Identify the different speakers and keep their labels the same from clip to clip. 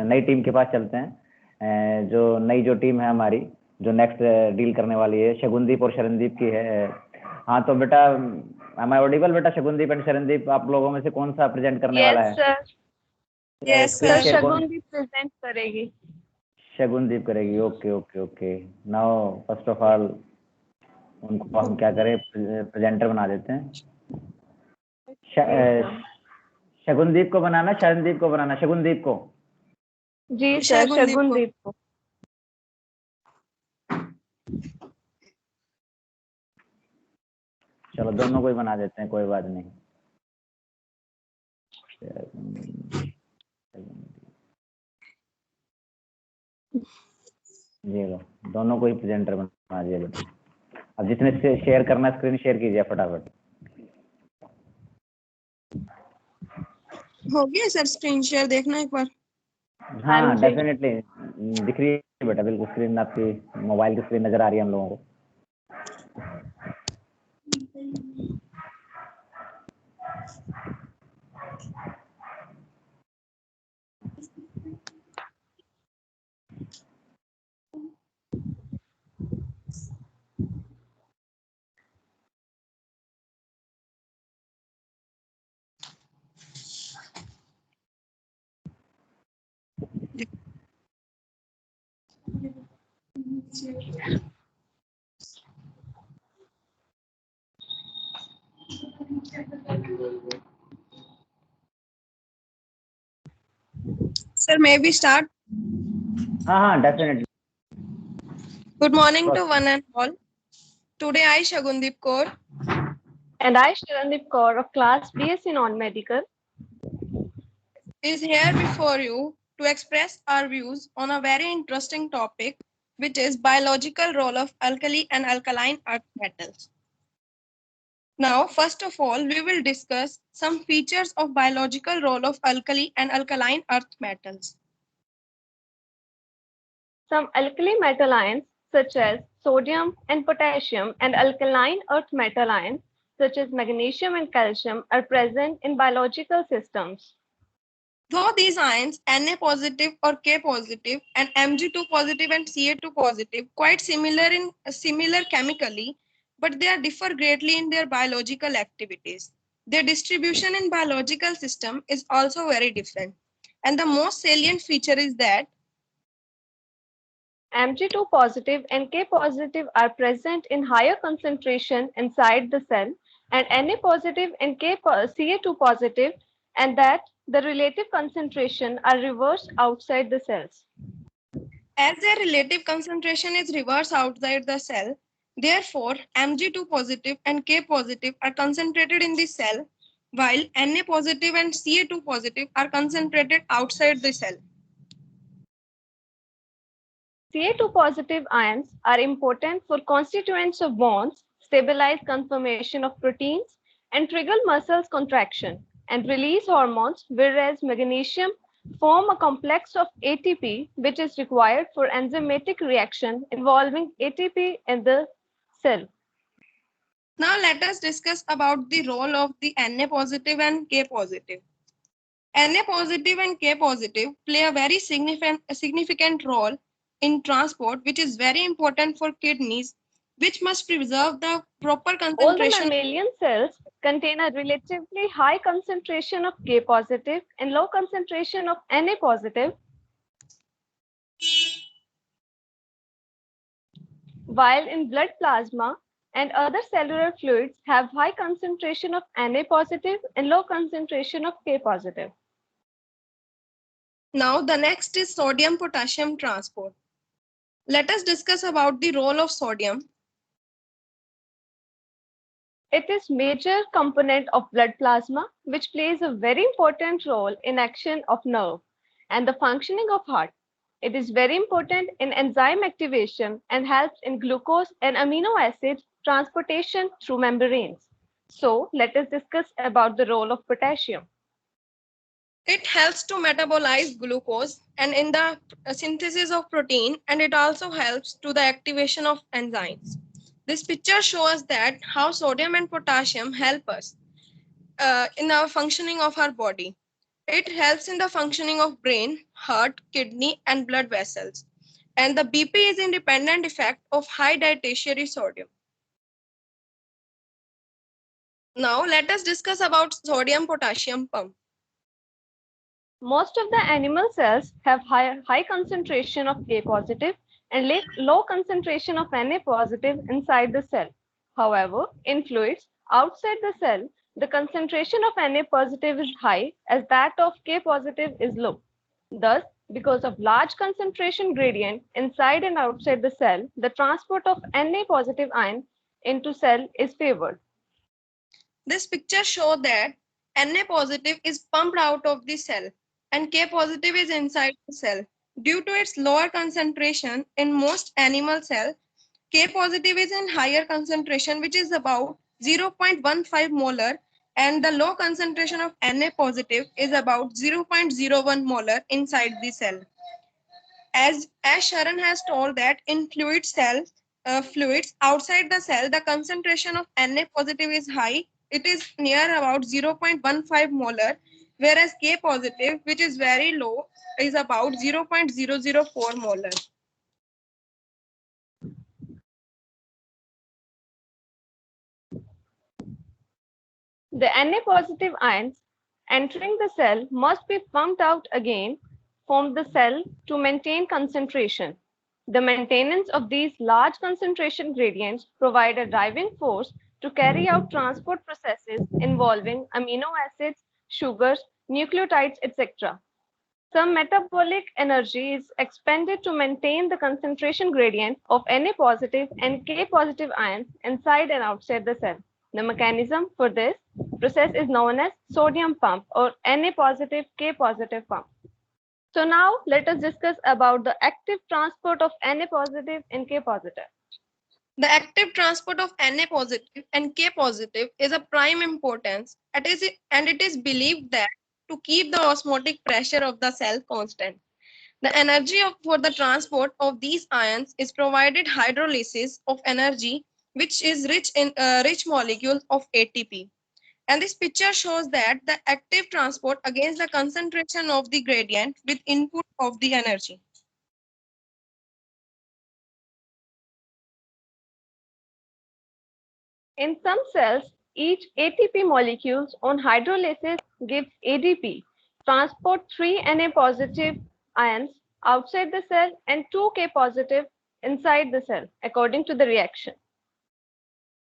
Speaker 1: नई टीम के पास चलते हैं। जो टीम है हमारी, जो नेक्स्ट डील करने वाली है, शगुनदीप और शरणदीप की है। हाँ तो बेटा, am I audible बेटा? शगुनदीप एंड शरणदीप, आप लोगों में से कौन सा प्रेजेंट करने वाला है?
Speaker 2: यस सर,
Speaker 3: शगुनदीप प्रेजेंट करेगी।
Speaker 1: शगुनदीप करेगी। Okay okay okay. Now first of all उनको हम क्या करें, प्रेजेंटर बना देते हैं। शगुनदीप को बनाना, शरणदीप को बनाना? शगुनदीप को।
Speaker 3: जी सर, शगुनदीप को।
Speaker 1: चलो दोनों को ही बना देते हैं, कोई बात नहीं। ये लो, दोनों को ही प्रेजेंटर बना दिया बेटा। अब जिसने शेयर करना स्क्रीन शेयर कीजिए फटाफट।
Speaker 2: हो गया सर स्क्रीन शेयर, देखना एक बार।
Speaker 1: हाँ डेफिनेटली दिख रही है बेटा, बिल्कुल स्क्रीन आपकी मोबाइल की स्क्रीन नजर आ रही है हम लोगों को।
Speaker 2: Sir, may we start?
Speaker 1: हाँ definitely.
Speaker 2: Good morning to one and all. Today I, Shagundeep Kaur,
Speaker 3: and I, Sharandeep Kaur of class BSc Non-Medical,
Speaker 2: is here before you to express our views on a very interesting topic, which is biological role of alkali and alkaline earth metals. Now, first of all, we will discuss some features of biological role of alkali and alkaline earth metals.
Speaker 3: Some alkali metal ions such as sodium and potassium and alkaline earth metal ions such as magnesium and calcium are present in biological systems.
Speaker 2: Though these ions, Na positive or K positive and Mg2 positive and Ca2 positive, quite similar chemically, but they are differ greatly in their biological activities. Their distribution in biological system is also very different. And the most salient feature is that
Speaker 3: Mg2 positive and K positive are present in higher concentration inside the cell, and Na positive and Ca2 positive, and that the relative concentration are reversed outside the cells.
Speaker 2: As their relative concentration is reversed outside the cell, therefore Mg2 positive and K positive are concentrated in the cell, while Na positive and Ca2 positive are concentrated outside the cell.
Speaker 3: Ca2 positive ions are important for constituents of bonds, stabilize conformation of proteins, and trigger muscles contraction and release hormones, whereas magnesium form a complex of ATP which is required for enzymatic reaction involving ATP in the cell.
Speaker 2: Now let us discuss about the role of the Na positive and K positive. Na positive and K positive play a very significant role in transport, which is very important for kidneys, which must preserve the proper concentration.
Speaker 3: All the mammalian cells contain a relatively high concentration of K positive and low concentration of Na positive, while in blood plasma and other cellular fluids have high concentration of Na positive and low concentration of K positive.
Speaker 2: Now the next is sodium-potassium transport. Let us discuss about the role of sodium.
Speaker 3: It is major component of blood plasma, which plays a very important role in action of nerve and the functioning of heart. It is very important in enzyme activation and helps in glucose and amino acid transportation through membranes. So let us discuss about the role of potassium.
Speaker 2: It helps to metabolize glucose and in the synthesis of protein, and it also helps to the activation of enzymes. This picture shows that how sodium and potassium help us in our functioning of our body. It helps in the functioning of brain, heart, kidney, and blood vessels. And the BP is independent effect of high dietary sodium. Now let us discuss about sodium-potassium pump.
Speaker 3: Most of the animal cells have high concentration of K positive and low concentration of Na positive inside the cell. However, in fluids outside the cell, the concentration of Na positive is high as that of K positive is low. Thus, because of large concentration gradient inside and outside the cell, the transport of Na positive ion into cell is favored.
Speaker 2: This picture shows that Na positive is pumped out of the cell and K positive is inside the cell. Due to its lower concentration in most animal cells, K positive is in higher concentration, which is about 0.15 molar, and the low concentration of Na positive is about 0.01 molar inside the cell. As Sharon has told that in fluids outside the cell, the concentration of Na positive is high. It is near about 0.15 molar, whereas K positive, which is very low, is about 0.004 molar.
Speaker 3: The Na positive ions entering the cell must be pumped out again from the cell to maintain concentration. The maintenance of these large concentration gradients provide a driving force to carry out transport processes involving amino acids, sugars, nucleotides, etc. Some metabolic energy is expended to maintain the concentration gradient of Na positive and K positive ions inside and outside the cell. The mechanism for this process is known as sodium pump or Na positive K positive pump. So now let us discuss about the active transport of Na positive and K positive.
Speaker 2: The active transport of Na positive and K positive is of prime importance, and it is believed that to keep the osmotic pressure of the cell constant. The energy for the transport of these ions is provided hydrolysis of energy, which is rich in rich molecules of ATP. And this picture shows that the active transport against the concentration of the gradient with input of the energy.
Speaker 3: In some cells, each ATP molecules on hydrolysis gives ADP, transport 3 Na positive ions outside the cell and 2 K positive inside the cell, according to the reaction.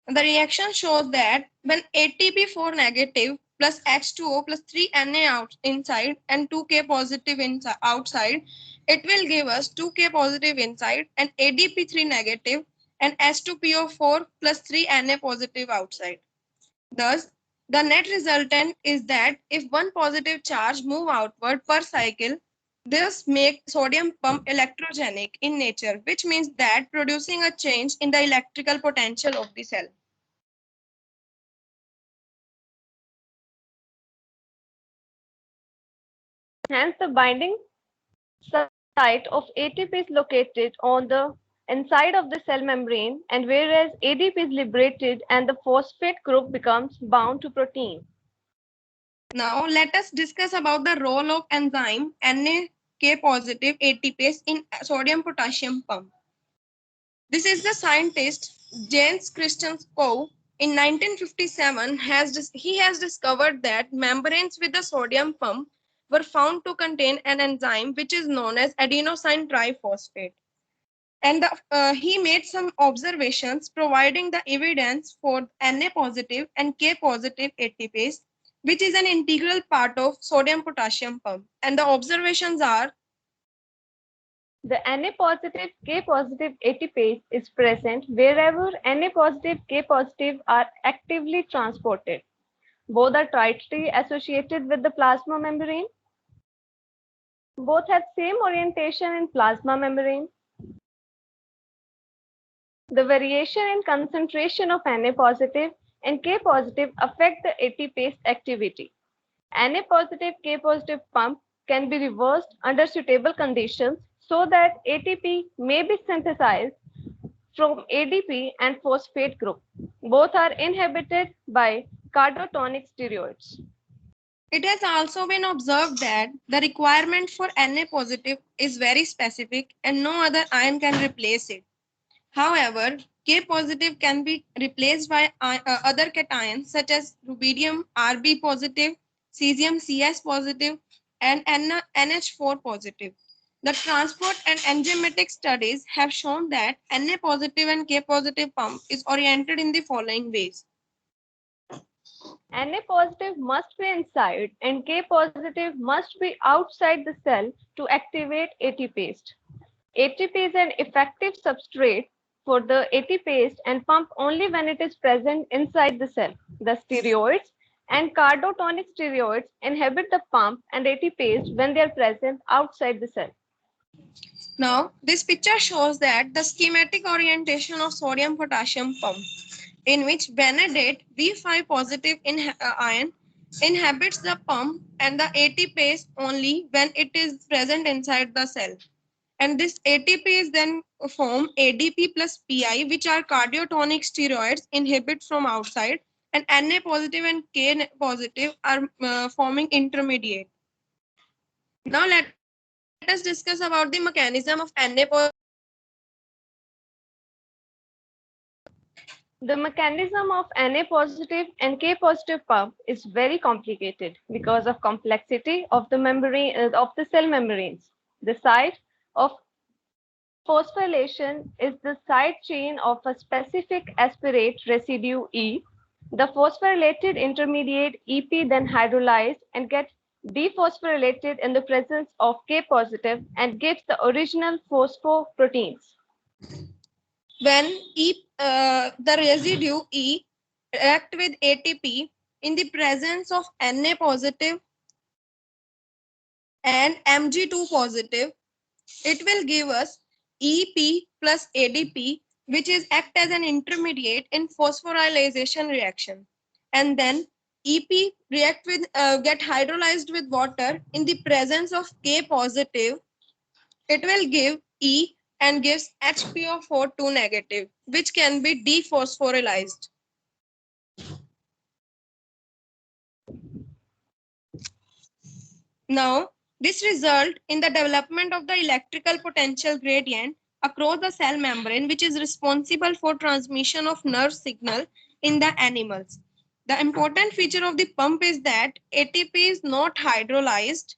Speaker 2: The reaction shows that when ATP4 negative plus H2O plus 3 Na inside and 2K positive outside, it will give us 2K positive inside and ADP3 negative and H2PO4 plus 3 Na positive outside. Thus, the net resultant is that if one positive charge move outward per cycle, this makes sodium pump electrogenic in nature, which means that producing a change in the electrical potential of the cell.
Speaker 3: Hence, the binding site of ATP is located on the inside of the cell membrane, and whereas ADP is liberated and the phosphate group becomes bound to protein.
Speaker 2: Now let us discuss about the role of enzyme NAK positive ATPase in sodium potassium pump. This is the scientist Jens Christian Koch in 1957 he has discovered that membranes with the sodium pump were found to contain an enzyme which is known as adenosine triphosphate. And he made some observations providing the evidence for Na positive and K positive ATPase, which is an integral part of sodium potassium pump. And the observations are:
Speaker 3: the Na positive K positive ATPase is present wherever Na positive K positive are actively transported. Both are tightly associated with the plasma membrane. Both have same orientation in plasma membrane. The variation in concentration of Na positive and K positive affect the ATPase activity. Na positive K positive pump can be reversed under suitable conditions so that ATP may be synthesized from ADP and phosphate group. Both are inhibited by cardotonic steroids.
Speaker 2: It has also been observed that the requirement for Na positive is very specific and no other ion can replace it. However, K positive can be replaced by other cations such as rubidium Rb positive, cesium Cs positive, and NH4 positive. The transport and enzymatic studies have shown that Na positive and K positive pump is oriented in the following ways.
Speaker 3: Na positive must be inside and K positive must be outside the cell to activate ATPase. ATP is an effective substrate for the ATPase and pump only when it is present inside the cell. The steroids and cardotonic steroids inhibit the pump and ATPase when they are present outside the cell.
Speaker 2: Now, this picture shows that the schematic orientation of sodium potassium pump, in which vanadate V5 positive ion inhabits the pump and the ATPase only when it is present inside the cell. And this ATP is then form ADP plus PI, which are cardiotonic steroids inhibit from outside, and Na positive and K positive are forming intermediate. Now let us discuss about the mechanism of Na positive.
Speaker 3: The mechanism of Na positive and K positive pump is very complicated because of complexity of the membrane of the cell membranes. The site of phosphorylation is the side chain of a specific aspirate residue E. The phosphorylated intermediate EP then hydrolyzed and gets dephosphorylated in the presence of K positive and gives the original phosphoproteins.
Speaker 2: When the residue E react with ATP in the presence of Na positive and Mg2 positive, it will give us EP plus ADP, which is act as an intermediate in phosphorylation reaction. And then EP react with get hydrolyzed with water in the presence of K positive. It will give E and gives HPO4 negative, which can be dephosphorylized. Now, this result in the development of the electrical potential gradient across the cell membrane, which is responsible for transmission of nerve signal in the animals. The important feature of the pump is that ATP is not hydrolyzed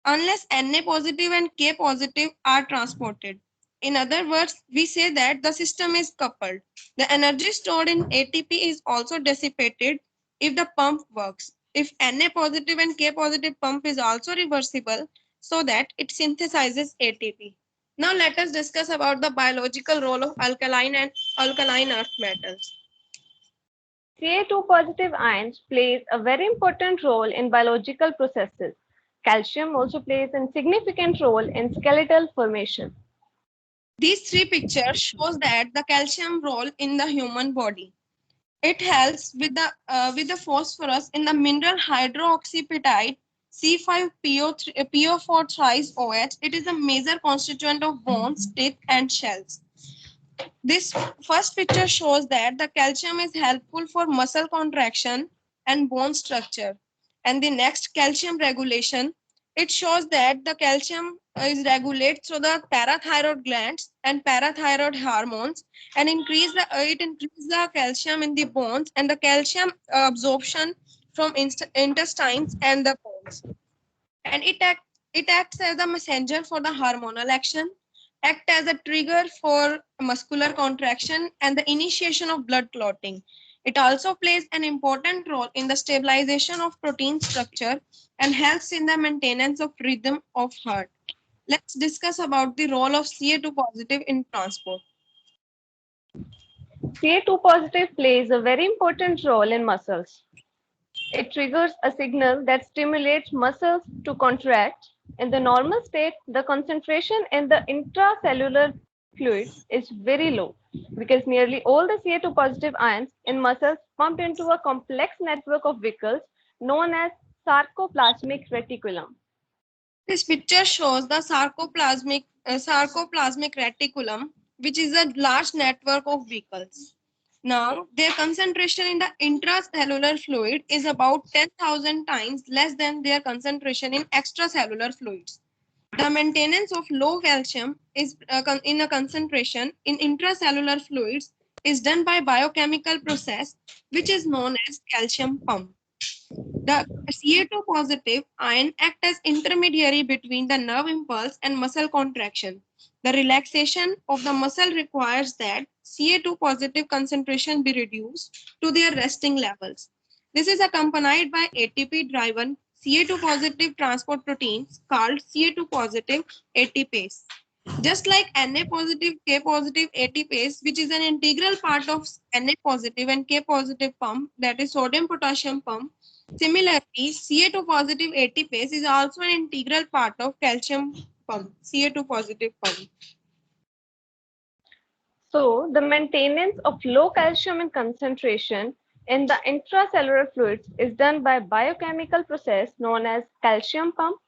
Speaker 2: unless Na positive and K positive are transported. In other words, we say that the system is coupled. The energy stored in ATP is also dissipated if the pump works. If Na positive and K positive pump is also reversible so that it synthesizes ATP. Now let us discuss about the biological role of alkaline and alkaline earth metals.
Speaker 3: Ca2 positive ions plays a very important role in biological processes. Calcium also plays a significant role in skeletal formation.
Speaker 2: These three pictures shows that the calcium role in the human body. It helps with the phosphorus in the mineral hydroxyapatite C5PO4 thrice OH. It is a major constituent of bones, teeth, and shells. This first picture shows that the calcium is helpful for muscle contraction and bone structure. And the next, calcium regulation. It shows that the calcium is regulated through the parathyroid glands and parathyroid hormones and it increases the calcium in the bones and the calcium absorption from intestines and the bones. And it acts as a messenger for the hormonal action, act as a trigger for muscular contraction and the initiation of blood clotting. It also plays an important role in the stabilization of protein structure and helps in the maintenance of rhythm of heart. Let's discuss about the role of Ca2 positive in transport.
Speaker 3: Ca2 positive plays a very important role in muscles. It triggers a signal that stimulates muscles to contract. In the normal state, the concentration in the intracellular fluid is very low because nearly all the Ca2 positive ions in muscles pump into a complex network of vehicles known as sarcoplasmic reticulum.
Speaker 2: This picture shows the sarcoplasmic reticulum, which is a large network of vehicles. Now, their concentration in the intracellular fluid is about 10,000 times less than their concentration in extracellular fluids. The maintenance of low calcium is in a concentration in intracellular fluids is done by biochemical process which is known as calcium pump. The Ca2 positive ion act as intermediary between the nerve impulse and muscle contraction. The relaxation of the muscle requires that Ca2 positive concentration be reduced to their resting levels. This is accompanied by ATP driven Ca2 positive transport proteins called Ca2 positive ATPase. Just like Na positive, K positive ATPase, which is an integral part of Na positive and K positive pump, that is sodium potassium pump. Similarly, Ca2 positive ATPase is also an integral part of calcium pump, Ca2 positive pump.
Speaker 3: So the maintenance of low calcium in concentration in the intracellular fluids is done by biochemical process known as calcium pump.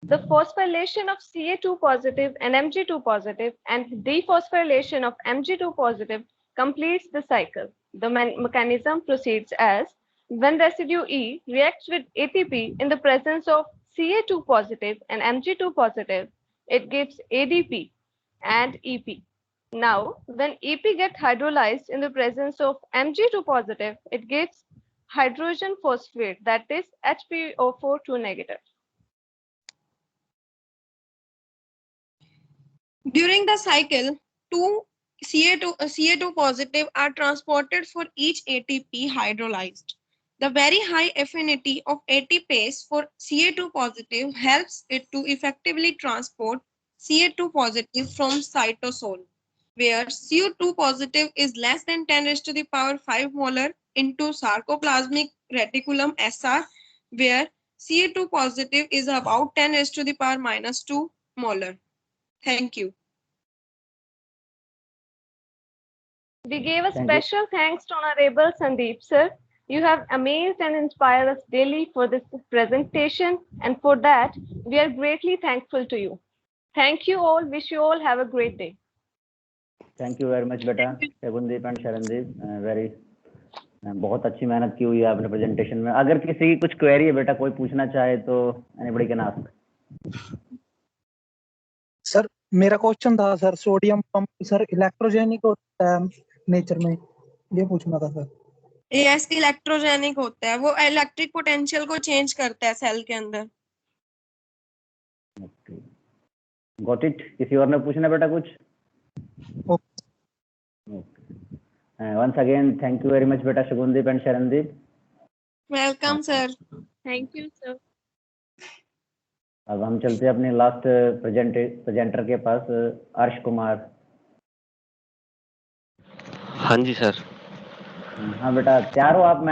Speaker 3: The phosphorylation of Ca2 positive and Mg2 positive and dephosphorylation of Mg2 positive completes the cycle. The mechanism proceeds as when residue E reacts with ATP in the presence of Ca2 positive and Mg2 positive, it gives ADP and EP. Now, when EP gets hydrolyzed in the presence of Mg2 positive, it gives hydrogen phosphate, that is HPO4 2 negative.
Speaker 2: During the cycle, two Ca2 positive are transported for each ATP hydrolyzed. The very high affinity of ATPase for Ca2 positive helps it to effectively transport Ca2 positive from cytosol, where Cu2 positive is less than 10 raised to the power 5 molar into sarcoplasmic reticulum SR, where Ca2 positive is about 10 raised to the power minus 2 molar. Thank you.
Speaker 3: We gave a
Speaker 1: Thank you.
Speaker 3: special thanks to Honorable Sandeep sir. You have amazed and inspired us daily for this presentation, and for that, we are greatly thankful to you. Thank you all. Wish you all have a great day.
Speaker 1: Thank you very much बेटा Shagundeep and Sharandeep very बहुत अच्छी मेहनत की हुई है आपने presentation में। अगर किसी की कुछ क्वेरी है बेटा, कोई पूछना चाहे तो एनीबॉडी कैन आस्क।
Speaker 4: सर मेरा क्वेश्चन था sir, sodium pump sir electrogenic होता है नेचर में, ये पूछना था सर।
Speaker 2: यस, इलेक्ट्रोजेनिक होता है, वो इलेक्ट्रिक पोटेंशियल को चेंज करता है सेल के अंदर।
Speaker 1: Okay, got it. किसी और ने पूछना बेटा कुछ? Okay, once again thank you very much बेटा Shagundeep and Sharandeep.
Speaker 2: Welcome sir.
Speaker 3: Thank you sir.
Speaker 1: अब हम चलते हैं अपने लास्ट प्रेजेंटर के पास, अर्श कुमार।
Speaker 5: हाँ जी सर।
Speaker 1: हाँ बेटा, तैयार हो आप?